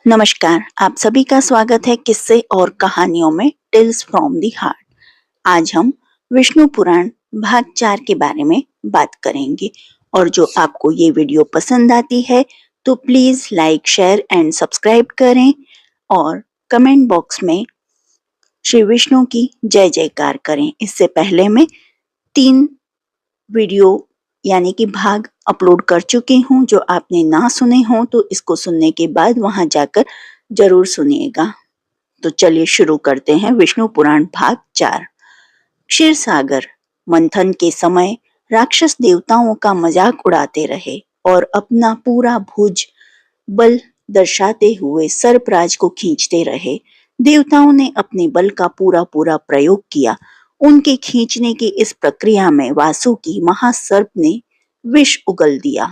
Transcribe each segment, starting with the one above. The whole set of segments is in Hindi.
नमस्कार, आप सभी का स्वागत है किस्से और कहानियों में टेल्स फ्रॉम द हार्ट। आज हम विष्णु पुराण भाग 4 के बारे में बात करेंगे और जो आपको ये वीडियो पसंद आती है तो please like, share and subscribe करें और कमेंट बॉक्स में श्री विष्णु की जय जयकार करें। इससे पहले मैं 3 वीडियो यानी कि भाग अपलोड कर चुकी हूँ। जो आपने ना सुने हों तो इसको सुनने के बाद वहां जाकर जरूर सुनिएगा। तो चलिए शुरू करते हैं विष्णु पुराण भाग 4। क्षीर सागर मंथन के समय राक्षस देवताओं का मजाक उड़ाते रहे और अपना पूरा भुज बल दर्शाते हुए सर्पराज को खींचते रहे। देवताओं ने अपने बल का पूरा पूरा प्रयोग किया। उनके खींचने की इस प्रक्रिया में वासुकी महासर्प ने विष उगल दिया।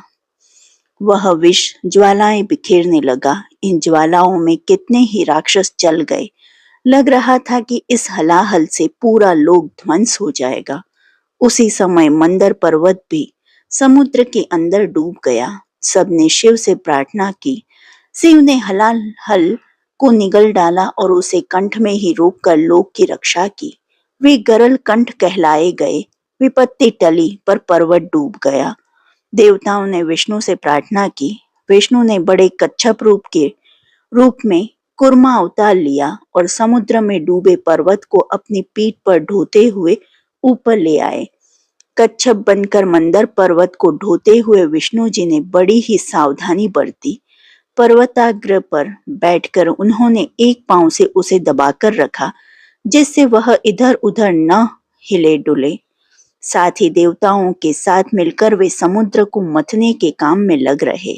वह विष ज्वालाएं बिखेरने लगा। इन ज्वालाओं में कितने ही राक्षस जल गए। लग रहा था कि इस हलाहल से पूरा लोक ध्वंस हो जाएगा। उसी समय मंदर पर्वत भी समुद्र के अंदर डूब गया। सबने शिव से प्रार्थना की। शिव ने हलाहल को निगल डाला और उसे कंठ में ही रोककर लोक की रक्षा की। वे गरल कंठ कहलाए गए। विपत्ति टली पर पर्वत डूब गया। देवताओं ने विष्णु से प्रार्थना की। विष्णु ने बड़े कच्छप रूप में कुर्मा उतार लिया और समुद्र में डूबे पर्वत को अपनी पीठ पर ढोते हुए ऊपर ले आए। कच्छप बनकर मंदर पर्वत को ढोते हुए विष्णु जी ने बड़ी ही सावधानी बरती। पर्वताग्र पर बैठकर उन्होंने एक पांव से उसे दबाकर रखा, जिससे वह इधर उधर न हिले डुले। साथ ही देवताओं के साथ मिलकर वे समुद्र को मथने के काम में लग रहे।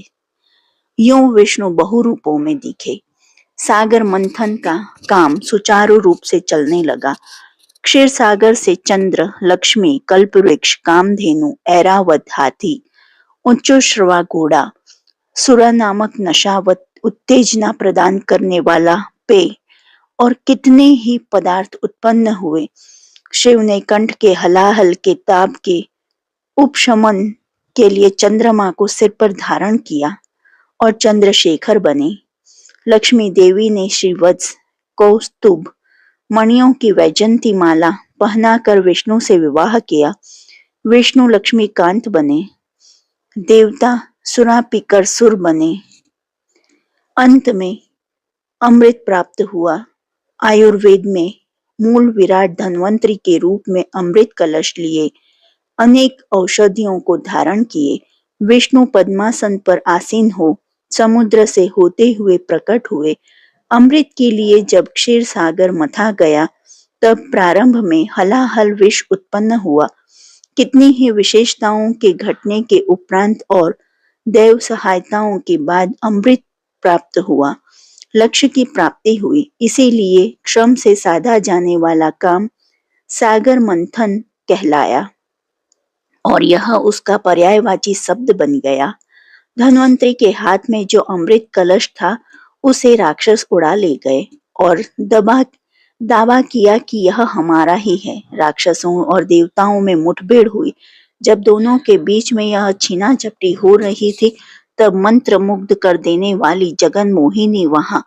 यूं विष्णु बहुरूपों में दिखे। सागर मंथन का काम सुचारू रूप से चलने लगा। क्षीर सागर से चंद्र, लक्ष्मी, कल्पवृक्ष, कामधेनु, ऐरावत हाथी, उच्चश्रवा घोड़ा, सुरा नामक नशावत उत्तेजना प्रदान करने वाला पेय और कितने ही पदार्थ उत्पन्न हुए। शिव ने कंठ के हलाहल के ताप के उपशमन के लिए चंद्रमा को सिर पर धारण किया और चंद्रशेखर बने। लक्ष्मी देवी ने श्रीवत्स, कौस्तुभ, मणियों की वैजंती माला पहनाकर विष्णु से विवाह किया। विष्णु लक्ष्मीकांत बने। देवता सुरा पीकर सुर बने। अंत में अमृत प्राप्त हुआ। आयुर्वेद में मूल विराट धन्वंतरी के रूप में अमृत कलश लिए अनेक औषधियों को धारण किए। विष्णु पद्मासन पर आसीन हो समुद्र से होते हुए प्रकट हुए। अमृत के लिए जब क्षीर सागर मथा गया तब प्रारंभ में हलाहल विष उत्पन्न हुआ। कितनी ही विशेषताओं के घटने के उपरांत और दैव सहायताओं के बाद अमृत प्राप्त हुआ। लक्ष्य की प्राप्ति हुई। इसीलिए श्रम से साधा जाने वाला काम सागर मंथन कहलाया और यह उसका पर्यायवाची शब्द बन गया। धन्वंतरी के हाथ में जो अमृत कलश था उसे राक्षस उड़ा ले गए और दावा किया कि यह हमारा ही है। राक्षसों और देवताओं में मुठभेड़ हुई। जब दोनों के बीच में यह छीना झपटी हो रही थी तब मंत्र मुग्ध कर देने वाली जगन मोहिनी वहां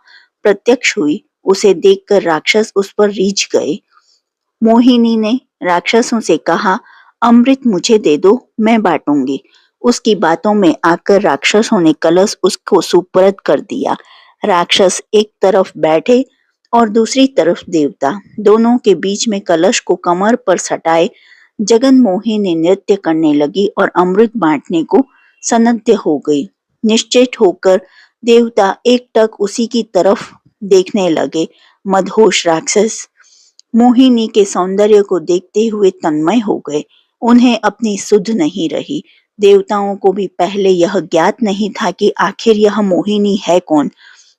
प्रत्यक्ष हुई। उसे देखकर राक्षस उस पर रीझ गए। मोहिनी ने राक्षसों से कहा, अमृत मुझे दे दो, मैं बांटूंगी। उसकी बातों में आकर राक्षसों ने कलश उसको सुपुर्द कर दिया। राक्षस एक तरफ बैठे और दूसरी तरफ देवता। दोनों के बीच में कलश को कमर पर सटाए जगन मोहिनी नृत्य करने लगी और अमृत बांटने को सन्नद्ध हो गई। निश्चित होकर देवता एकटक उसी की तरफ देखने लगे। मदहोश राक्षस मोहिनी के सौंदर्य को देखते हुए तन्मय हो गए। उन्हें अपनी सुध नहीं रही। देवताओं को भी पहले यह ज्ञात नहीं था कि आखिर यह मोहिनी है कौन,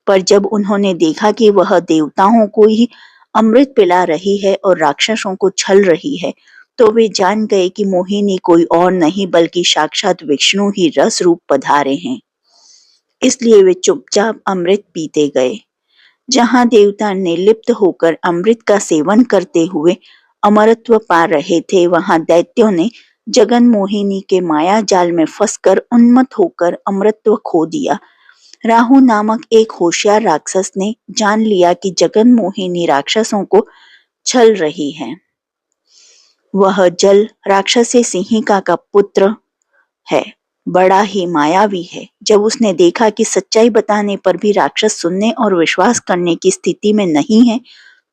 पर जब उन्होंने देखा कि वह देवताओं को ही अमृत पिला रही है और राक्षसों को छल रही है तो वे जान गए कि मोहिनी कोई और नहीं बल्कि साक्षात विष्णु ही रस रूप पधारे हैं। इसलिए वे चुपचाप अमृत पीते गए। जहां देवता निर्लिप्त होकर अमृत का सेवन करते हुए अमरत्व पा रहे थे, वहां दैत्यों ने जगन मोहिनी के माया जाल में फंसकर उन्मत्त होकर अमरत्व खो दिया। राहु नामक एक होशियार राक्षस ने जान लिया कि जगन मोहिनी राक्षसों को छल रही है। वह जल राक्षसी सिंहिका का पुत्र है, बड़ा ही मायावी है। जब उसने देखा कि सच्चाई बताने पर भी राक्षस सुनने और विश्वास करने की स्थिति में नहीं है,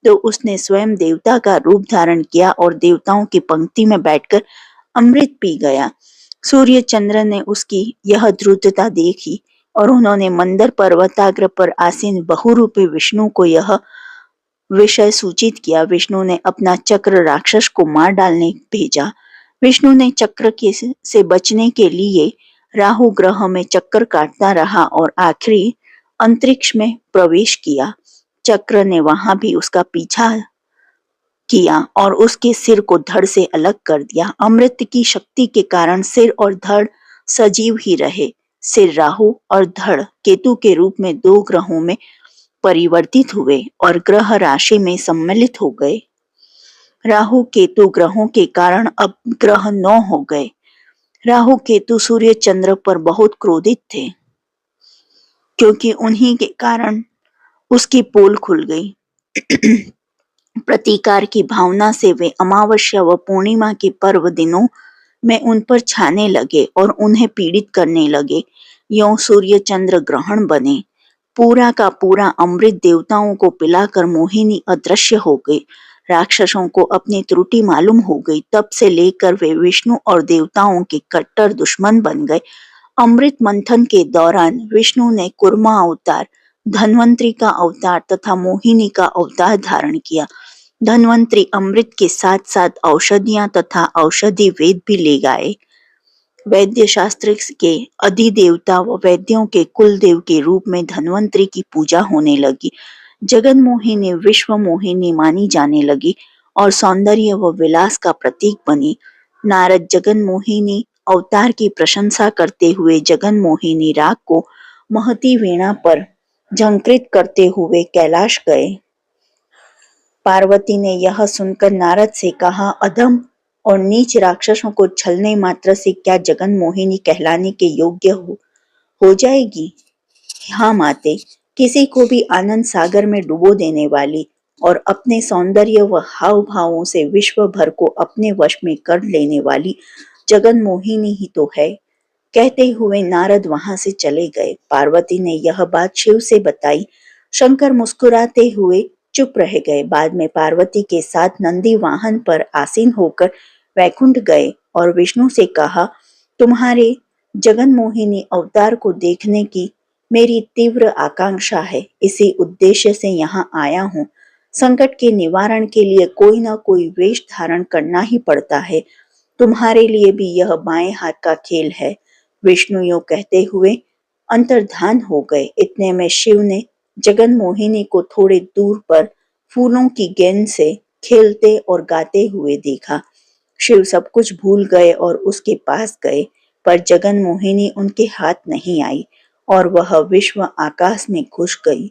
तो उसने स्वयं देवता का रूप धारण किया और देवताओं की पंक्ति में बैठकर अमृत पी गया। सूर्य चंद्र ने उसकी यह द्रुतता देखी और उन्होंने मंदर पर्वताग्र पर आसीन बहुरूपी विष्णु को यह विषय सूचित किया। विष्णु ने अपना चक्र राक्षस को मार डालने भेजा। विष्णु ने चक्र से बचने के लिए राहु ग्रह में चक्कर काटता रहा और आखिरी अंतरिक्ष में प्रवेश किया। चक्र ने वहां भी उसका पीछा किया और उसके सिर को धड़ से अलग कर दिया। अमृत की शक्ति के कारण सिर और धड़ सजीव ही रहे। सिर राहु और धड़ केतु के रूप में दो ग्रहों में परिवर्तित हुए और ग्रह राशि में सम्मिलित हो गए। राहु केतु ग्रहों के कारण अब ग्रह 9 हो गए। राहु केतु सूर्य चंद्र पर बहुत क्रोधित थे, क्योंकि उन्हीं के कारण उसकी पोल खुल गई। प्रतिकार की भावना से वे अमावस्या व पूर्णिमा के पर्व दिनों में उन पर छाने लगे और उन्हें पीड़ित करने लगे। यों सूर्य चंद्र ग्रहण बने। पूरा का पूरा अमृत देवताओं को पिलाकर मोहिनी अदृश्य हो गई। राक्षसों को अपनी त्रुटि मालूम हो गई। तब से लेकर वे विष्णु और देवताओं के कट्टर दुश्मन बन गए। अमृत मंथन के दौरान विष्णु ने कूर्मा अवतार, धन्वंतरी का अवतार तथा मोहिनी का अवतार धारण किया। धन्वंतरी अमृत के साथ साथ औषधियां तथा औषधि वेद भी ले गए। वैद्य शास्त्र के अधिदेवता व वैद्यों के कुलदेव के रूप में धन्वंतरी की पूजा होने लगी। जगन मोहिनी विश्व मोहिनी मानी जाने लगी और सौंदर्य व विलास का प्रतीक बनी। नारद जगन मोहिनी अवतार की प्रशंसा करते हुए जगन मोहिनी राग को महती वीणा पर झंकृत करते हुए कैलाश गए। पार्वती ने यह सुनकर नारद से कहा, अधम और नीच राक्षसों को छलने मात्र से क्या जगन मोहिनी कहलाने के योग्य हो जाएगी? हाँ माते, किसी को भी आनंद सागर में डुबो देने वाली और अपने सौंदर्य व हाव भावों से विश्व भर को अपने वश में कर लेने वाली जगन मोहिनी ही तो है। कहते हुए नारद वहां से चले गए। पार्वती ने यह बात शिव से बताई। शंकर मुस्कुराते हुए चुप रह गए। बाद में पार्वती के साथ नंदी वाहन पर आसीन होकर वैकुंठ गए और विष्णु से कहा, तुम्हारे जगन मोहिनी अवतार को देखने की मेरी तीव्र आकांक्षा है। इसी उद्देश्य से यहाँ आया हूँ। संकट के निवारण के लिए कोई न कोई वेश धारण करना ही पड़ता है। तुम्हारे लिए भी यह बाएं हाथ का खेल है। विष्णु यूं कहते हुए अंतर्धान हो गए। इतने में शिव ने जगन मोहिनी को थोड़े दूर पर फूलों की गेंद से खेलते और गाते हुए देखा। शिव सब कुछ भूल गए और उसके पास गए, पर जगन मोहिनी उनके हाथ नहीं आई और वह विश्व आकाश में घुस गई।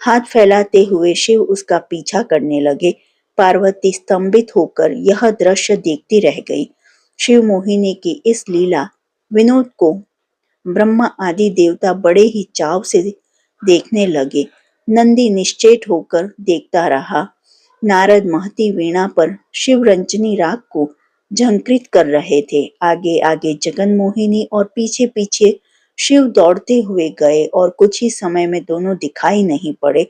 हाथ फैलाते हुए शिव उसका पीछा करने लगे। पार्वती स्तंभित होकर यह दृश्य देखती रह गई। शिव मोहिनी की इस लीला विनोद को ब्रह्मा आदि देवता बड़े ही चाव से देखने लगे। नंदी निश्चेत होकर देखता रहा। नारद महती वीणा पर शिव रंजनी राग को झंकृत कर रहे थे। आगे आगे जगन मोहिनी और पीछे पीछे शिव दौड़ते हुए गए और कुछ ही समय में दोनों दिखाई नहीं पड़े।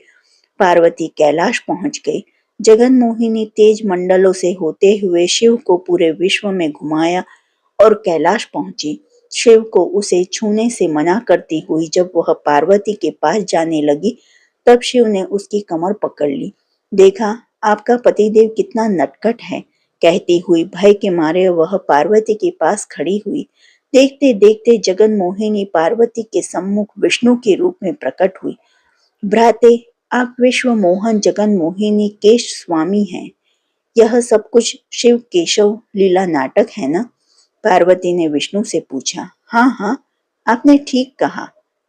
पार्वती कैलाश पहुंच गई। जगन मोहिनी तेज मंडलों से होते हुए शिव को पूरे विश्व में घुमाया और कैलाश पहुंची। शिव को उसे छूने से मना करती हुई जब वह पार्वती के पास जाने लगी, तब शिव ने उसकी कमर पकड़ ली। देखा, आपका पतिदेव कितना नटखट है, कहती हुई भय के मारे वह पार्वती के पास खड़ी हुई। देखते देखते जगन मोहिनी पार्वती के सम्मुख विष्णु के रूप में प्रकट हुई। भ्राते, आप विश्व मोहन जगन मोहिनी केश स्वामी हैं। यह सब कुछ शिव केशव लीला नाटक है ना? पार्वती ने विष्णु से पूछा। हाँ हाँ, आपने ठीक कहा,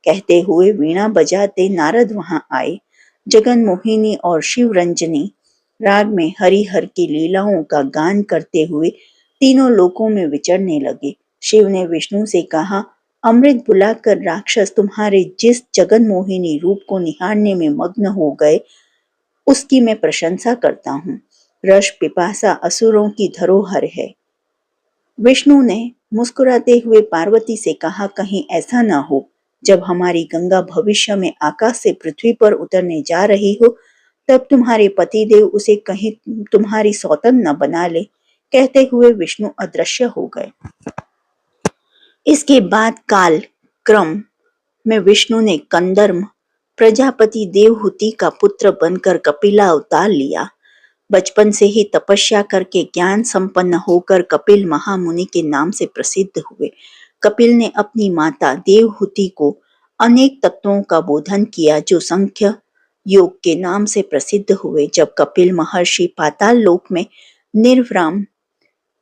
कहते हुए वीणा बजाते नारद वहां आए। जगन मोहिनी और शिव रंजनी राग में हरिहर की लीलाओं का गान करते हुए तीनों लोकों में विचरने लगे। शिव ने विष्णु से कहा, अमृत बुलाकर राक्षस तुम्हारे जिस जगन मोहिनी रूप को निहारने में मग्न हो गए, उसकी मैं प्रशंसा करता हूँ। रस पिपासा असुरों की धरोहर है। विष्णु ने मुस्कुराते हुए पार्वती से कहा, कहीं ऐसा न हो जब हमारी गंगा भविष्य में आकाश से पृथ्वी पर उतरने जा रही हो, तब तुम्हारे पतिदेव उसे कहीं तुम्हारी सौतन न बना ले। कहते हुए विष्णु अदृश्य हो गए। इसके बाद काल क्रम में विष्णु ने कंदर्म प्रजापति देवहूति का पुत्र बनकर कपिला अवतार लिया। बचपन से ही तपस्या करके ज्ञान संपन्न होकर कपिल महामुनि के नाम से प्रसिद्ध हुए। कपिल ने अपनी माता देवहूति को अनेक तत्वों का बोधन किया जो सांख्य योग के नाम से प्रसिद्ध हुए। जब कपिल महर्षि पाताल लोक में निर्विराम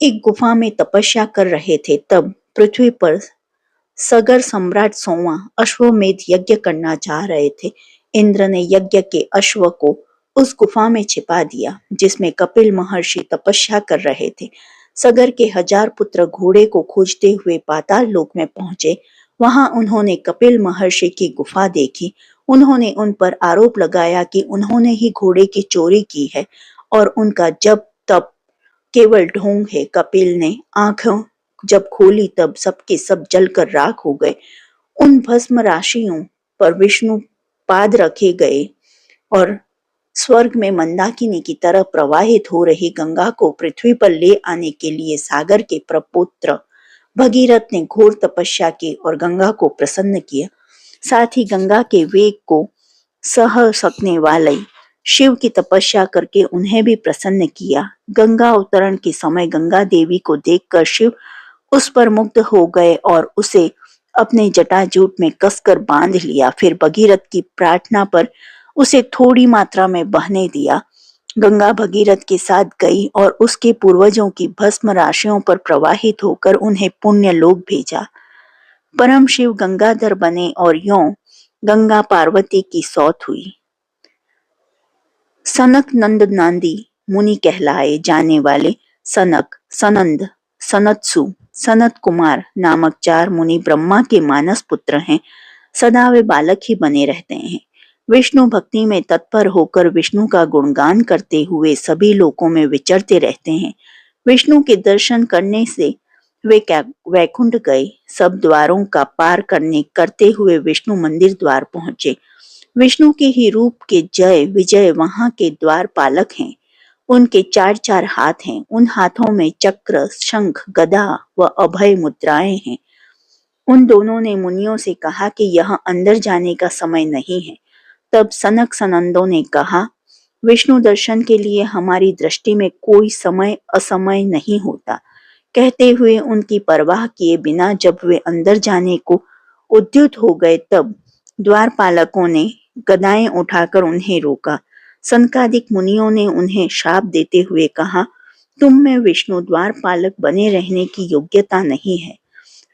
एक गुफा में तपस्या कर रहे थे, तब पृथ्वी पर सगर सम्राट सोमा अश्वमेध यज्ञ करना चाह रहे थे। इंद्र ने यज्ञ के अश्व को उस गुफा में छिपा दिया जिसमें कपिल महर्षि तपस्या कर रहे थे। सगर के 1000 पुत्र घोड़े को खोजते हुए पाताल लोक में पहुंचे। वहां उन्होंने कपिल महर्षि की गुफा देखी। उन्होंने उन पर आरोप लगाया कि उन्होंने ही घोड़े की चोरी की है और उनका जब तब केवल ढोंग है। कपिल ने आंखें जब खोली तब सबके सब जलकर राख हो गए। उन भस्म राशियों पर विष्णु पाद रखे गए और स्वर्ग में मंदाकिनी की तरह प्रवाहित हो रही गंगा को पृथ्वी पर ले आने के लिए सागर के प्रपुत्र भगीरथ ने घोर तपस्या की और गंगा को प्रसन्न किया। साथ ही गंगा के वेग को सह सकने वाले शिव की तपस्या करके उन्हें भी प्रसन्न किया। गंगा अवतरण के समय गंगा देवी को देखकर शिव उस पर मुग्ध हो गए और उसे अपने जटाजूट में कसकर बांध लिया। फिर भगीरथ की प्रार्थना पर उसे थोड़ी मात्रा में बहने दिया। गंगा भगीरथ के साथ गई और उसके पूर्वजों की भस्म राशियों पर प्रवाहित होकर उन्हें पुण्य लोक भेजा। परम शिव गंगाधर बने और यों गंगा पार्वती की सौत हुई। सनक नंद नांदी मुनि कहलाए जाने वाले सनक, सनंद, सनत्सु, सनत कुमार नामक 4 मुनि ब्रह्मा के मानस पुत्र हैं। सदा वे बालक ही बने रहते हैं। विष्णु भक्ति में तत्पर होकर विष्णु का गुणगान करते हुए सभी लोकों में विचरते रहते हैं। विष्णु के दर्शन करने से वे वैकुंठ गए। सब द्वारों का पार करते हुए विष्णु मंदिर द्वार पहुंचे। विष्णु के ही रूप के जय विजय वहां के द्वार पालक हैं। उनके 4 हाथ हैं। उन हाथों में चक्र, शंख, गदा व अभय मुद्राएं हैं। उन दोनों ने मुनियों से कहा कि यह अंदर जाने का समय नहीं है। तब सनक सनंदों ने कहा, विष्णु दर्शन के लिए हमारी दृष्टि में कोई समय असमय नहीं होता। कहते हुए उनकी परवाह किए बिना जब वे अंदर जाने को उद्युत हो गए, तब द्वारपालकों ने गदाएं उठाकर उन्हें रोका। सनकादिक मुनियों ने उन्हें श्राप देते हुए कहा, तुम में विष्णु द्वारपालक बने रहने की योग्यता नहीं है।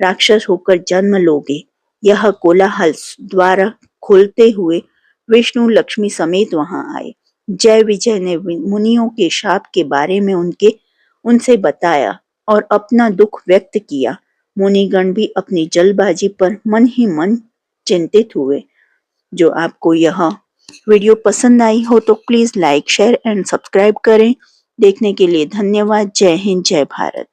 राक्षस होकर जन्म लोगे। यह कोलाहल द्वार खोलते हुए विष्णु लक्ष्मी समेत वहां आए। जय विजय ने मुनियों के शाप के बारे में उनसे बताया और अपना दुख व्यक्त किया। मुनिगण भी अपनी जल्दबाजी पर मन ही मन चिंतित हुए। जो आपको यह वीडियो पसंद आई हो तो please like, share and subscribe करें। देखने के लिए धन्यवाद। जय हिंद, जय भारत।